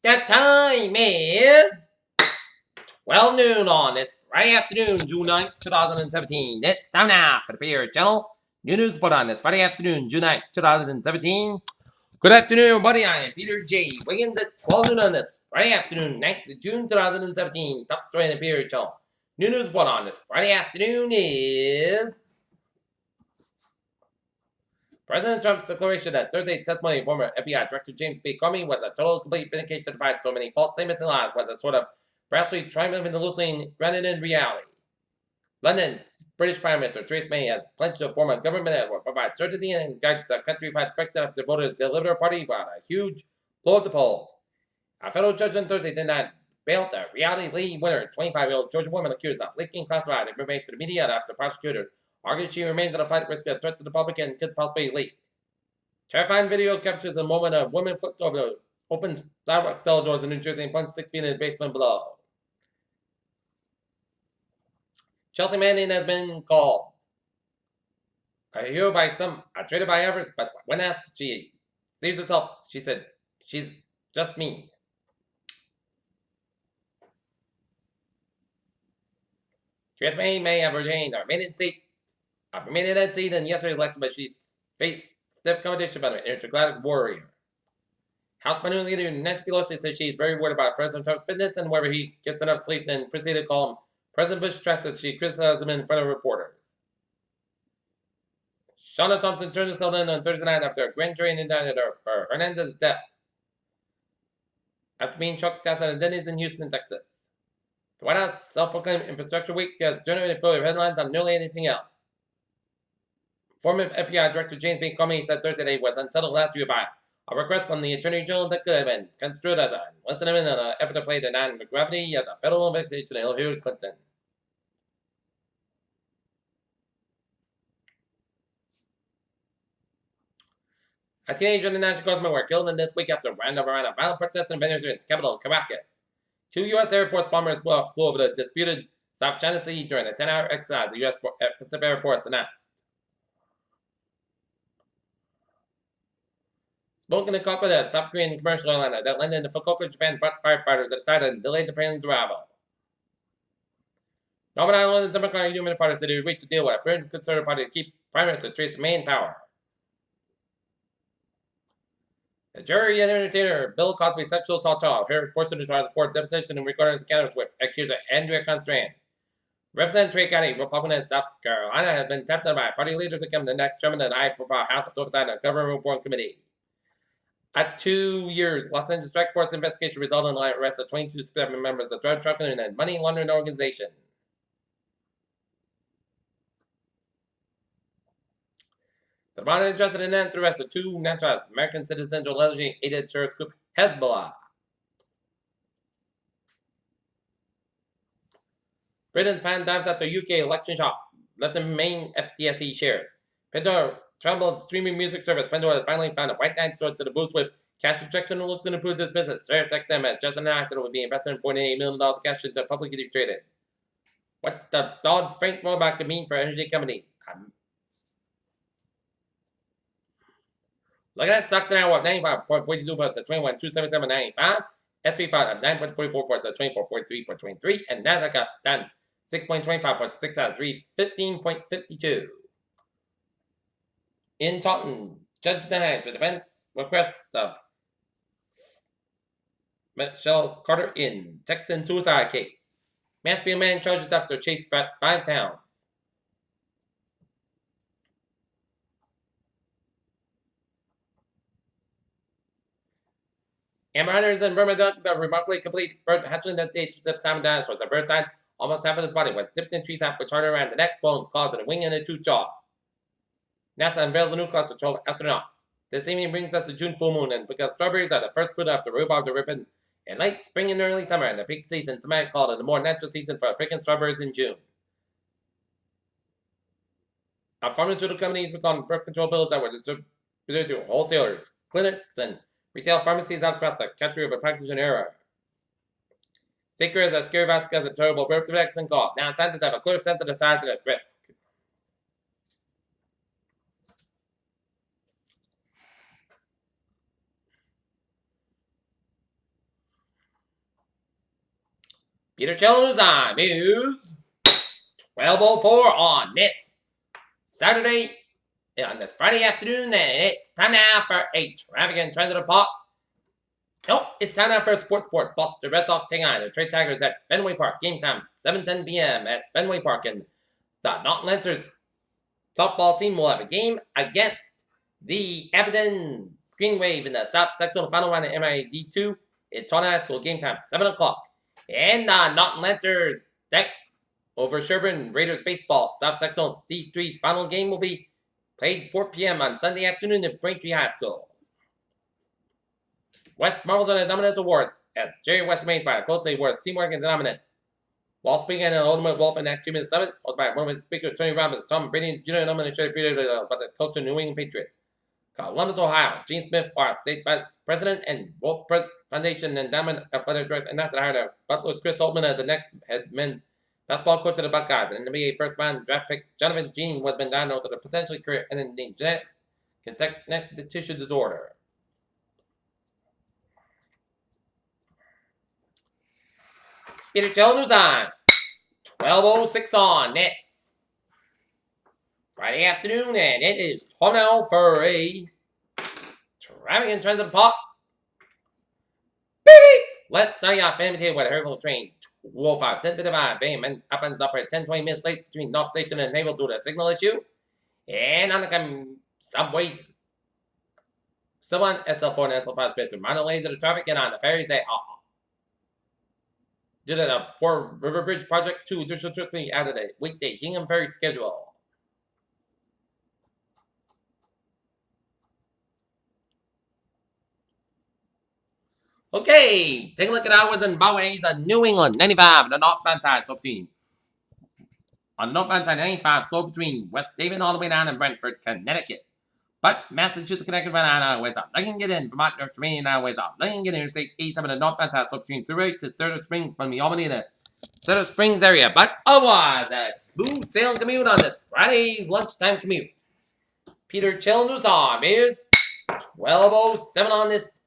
That time is 12 noon on this Friday afternoon, June 9th, 2017. It's time now for the Peter Channel. New news put on this Friday afternoon, June 9th, 2017. Good afternoon, everybody. I am Peter J. Wiggins at 12 noon on this Friday afternoon, 9th of June, 2017. Top story in the Peter Channel. New news put on this Friday afternoon is President Trump's declaration that Thursday's testimony of former FBI Director James B. Comey was a total complete vindication to provide so many false statements and lies was a sort of brashly triumph in the hallucinating grounded in reality. London, British Prime Minister Theresa May has pledged to form a government that will provide certainty and guide the country fight Brexit after voters delivered her party by a huge blow at the polls. A federal judge on Thursday did not bail a reality league winner, 25-year-old Georgia woman accused of leaking classified information to the media after prosecutors argued she remains in a fight risk of threat to the public and could possibly leak. Terrifying video captures the moment a woman flipped over open Starbucks cell doors in New Jersey and plunged 6 feet in the basement below. Chelsea Manning has been called a hero by some, a traitor by others, but when asked, she sees herself, she said, "She's just me." Theresa May have retained her remaining seat in yesterday's election, but she's faced stiff competition by an intergalactic warrior. House Minority Leader Nancy Pelosi says she's very worried about President Trump's fitness and whether he gets enough sleep, and proceeded to call him President Bush stressed as she criticized him in front of reporters. Shauna Thompson turned herself in on Thursday night after a grand jury indicted her for Hernandez's death after being chucked outside of Denny's in Houston, Texas. The White House self-proclaimed Infrastructure Week has generated full of headlines on nearly anything else. Former FBI Director James B. Comey said Thursday he was unsettled last year by a request from the Attorney General that could have been construed as an enlistment in an effort to play the non-gravity of the federal investigation of Hillary Clinton. A teenager and a non-Chicagoman were killed in this week after around a violent protest in Venezuela's capital, Caracas. 2 U.S. Air Force bombers flew over the disputed South China Sea during a 10-hour exercise, the U.S. Pacific Air Force announced. Smoke in the cockpit of a South Korean commercial airliner that landed in Fukuoka, Japan brought firefighters that decided to delay the plane's arrival. Northern Ireland Democratic Union Party said it would reach a deal with Britain's Conservative Party to keep Prime Minister Theresa May in power. The jury and entertainer Bill Cosby's sexual assault trial heard portion of the trial for deposition and recording encounters with accuser Andrea Constrand. Representative Trey County, Republican of South Carolina, has been tempted by party leader to become the next chairman of the high-profile House of Oversight and Government Reform Committee. At 2 years, Los Angeles Strike Force investigation resulted in the arrest of 22 members of drug trafficking and money laundering organization. The Department of Justice announced the arrest of 2 naturalized American citizens who allegedly aided terrorist group Hezbollah. Britain's pan dives after UK election shock left the main FTSE shares. Pandora Trumbull streaming music service Pandora has finally found a white knight sword to the boost with cash injection and looks to improve this business. Share XM has just announced it will be invested in $48 million of cash into publicly traded. What the Dodd-Frank rollback could mean for energy companies? Look at that stock now at 95.42 points at 21,277.95. SP5 at 9.44 points at 24.43.23. And NASDAQ up down 6.25 points, 6 out of 315.52. In Taunton, Judge denies the defense request of Michelle Carter in Texan suicide case. Mansfield man charges after chase back 5 towns. Amber hunters in Burma dug the remarkably complete bird hatchling that dates the time of dinosaurs. The bird side, almost half of his body was dipped in tree sap, which harder around the neck, bones, claws, and a wing and the 2 jaws. NASA unveils a new class of 12 astronauts. This evening brings us the June full moon, and because strawberries are the first fruit after rhubarb to ripen in late spring and early summer, and the peak season, some might call it a more natural season for picking strawberries in June. Our pharmaceutical companies become birth control pills that were distributed to wholesalers, clinics, and retail pharmacies across the country of a packaging error. Seeker is a scary virus because of terrible birth defects and cough. Now scientists have a clear sense of the size of the risk. Peter Jones on News 12:04 on this Saturday, on this Friday afternoon, and it's time now for a traffic and transit report. Nope, it's time now for a sports report. Boston Red Sox take on the Detroit Tigers at Fenway Park. Game time 7:10 p.m. at Fenway Park, and the Norton Lancers softball team will have a game against the Aberdeen Green Wave in the South Sectional final round of MID2 at Taunton High School. Game time 7 o'clock. And the Norton Lancers take over Sherburne Raiders baseball. South Sectional D3 final game will be played 4 p.m. on Sunday afternoon at Braintree High School. West marvels on the dominance awards as Jerry West remains by a closely awards teamwork and dominance. While speaking at an Ultimate Wolf and Next 2 Minute Summit, was by Moment Speaker Tony Robbins, Tom Brady, Jr. and Ultimate Sheriff about the culture of New England Patriots. Columbus, Ohio, Gene Smith, our state vice president and Wolf Foundation Endowment Athletic Director, and that's hired Butler's Chris Holtman as the next head men's basketball coach of the Buckeyes. And NBA first round draft pick Jonathan Jean was been diagnosed with a potentially career-ending genetic connective tissue disorder. Peter Jones on 12:06 on this Friday afternoon, and it is time now for a traffic and transit report. Baby! Let's start your family today with a Herval train 205, 10:55 a.m. and up and operated 10-20 minutes late between North Station and Naval due to a signal issue. And on the subways, still on SL4 and SL5 space with minor lanes of the traffic, and on the ferries they are. Due to the Fort River Bridge Project 2 additional trips being added a weekday Hingham Ferry schedule. Okay, take a look at hours and byways of New England. 95, the northbound side, so between. On the northbound side, 95, so between West Haven all the way down in Brentford, Connecticut. But Massachusetts connected by 9 highways up. Looking get in, Vermont, North Virginia, highways up. Looking get in, Interstate 87 on the northbound side, so between Thurrock to Cedar Springs from the Albany to Cedar Springs area. But otherwise, a smooth sailing commute on this Friday lunchtime commute. Peter Chill News on is 12:07 on this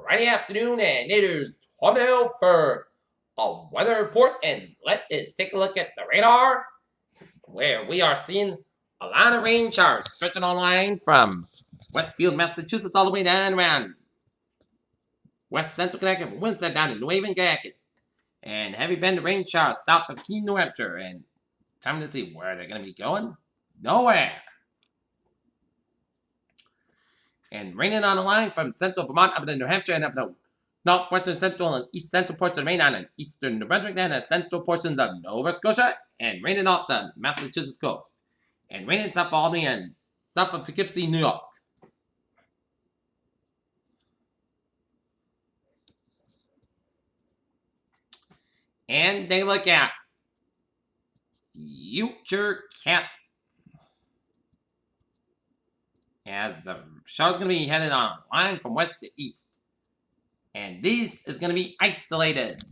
Friday afternoon, and it is time now for a weather report. And let us take a look at the radar, where we are seeing a lot of rain showers stretching online from Westfield, Massachusetts, all the way down around West Central Connecticut, from Winston down to New Haven, Connecticut. And heavy band of rain showers south of Keene, New Hampshire. And time to see where they're going to be going. Nowhere. And raining on the line from central Vermont up to New Hampshire and up to northwestern central and east central portions of Maine and eastern New Brunswick and the central portions of Nova Scotia. And raining off the Massachusetts coast. And raining south of Albany and south of Poughkeepsie, New York. And they look at Futurecast as the show's going to be headed on line from west to east. And this is going to be isolated.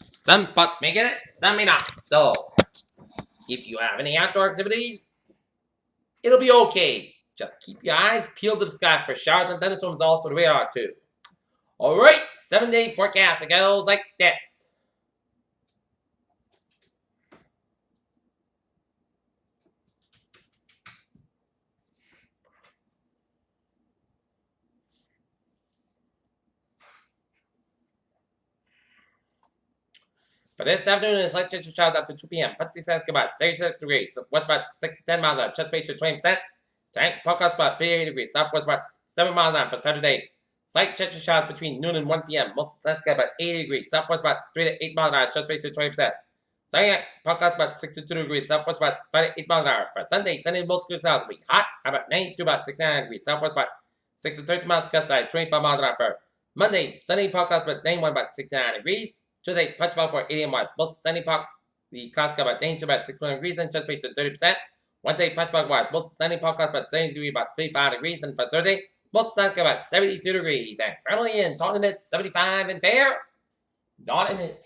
Some spots may get it, some may not. So, if you have any outdoor activities, it'll be okay. Just keep your eyes peeled to the sky for showers and thunderstorms also the radar too. Alright, 7-day forecast. It goes like this. For this afternoon, it's light chance of showers after 2 p.m. Putty says about 36 degrees. West about 6 to 10 miles an hour. Chest base to 20%. Tank forecast about 58 degrees. Southwest about 7 miles an hour for Saturday. Slight chance of showers between noon and 1 p.m. Most of the about 80 degrees. Southwest about 3 to 8 miles an hour. Chest base to 20%. Sunday forecast about 62 degrees. Southwest about 5 to 8 miles an hour. For Sunday, most good clouds will be hot. About 90 to about 69 degrees. Southwest about 6 to 30 miles gust side. 25 miles an hour. For Monday, Sunday forecast about 91 about 69 degrees. Tuesday, punch about for 80 miles. Most sunny park, the cost about 90 to about 61 degrees and chest base to 30%. Wednesday, punch about wise. Most sunny park cost about 70 degrees, about 55 degrees. And for Thursday, most sun about 72 degrees. And friendly in Taunton, it's 75 and fair. Not in it.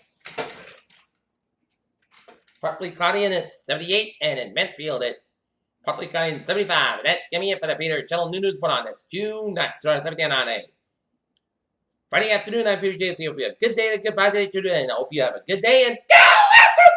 Partly cloudy and it's 78. And in Mansfield, it's partly cloudy and 75. And that's giving it for the Peter Channel News Report on this June 9th, 2017 on a Friday afternoon, I'm PJ. So I hope you have a good day and a goodbye today, and I hope you have a good day and go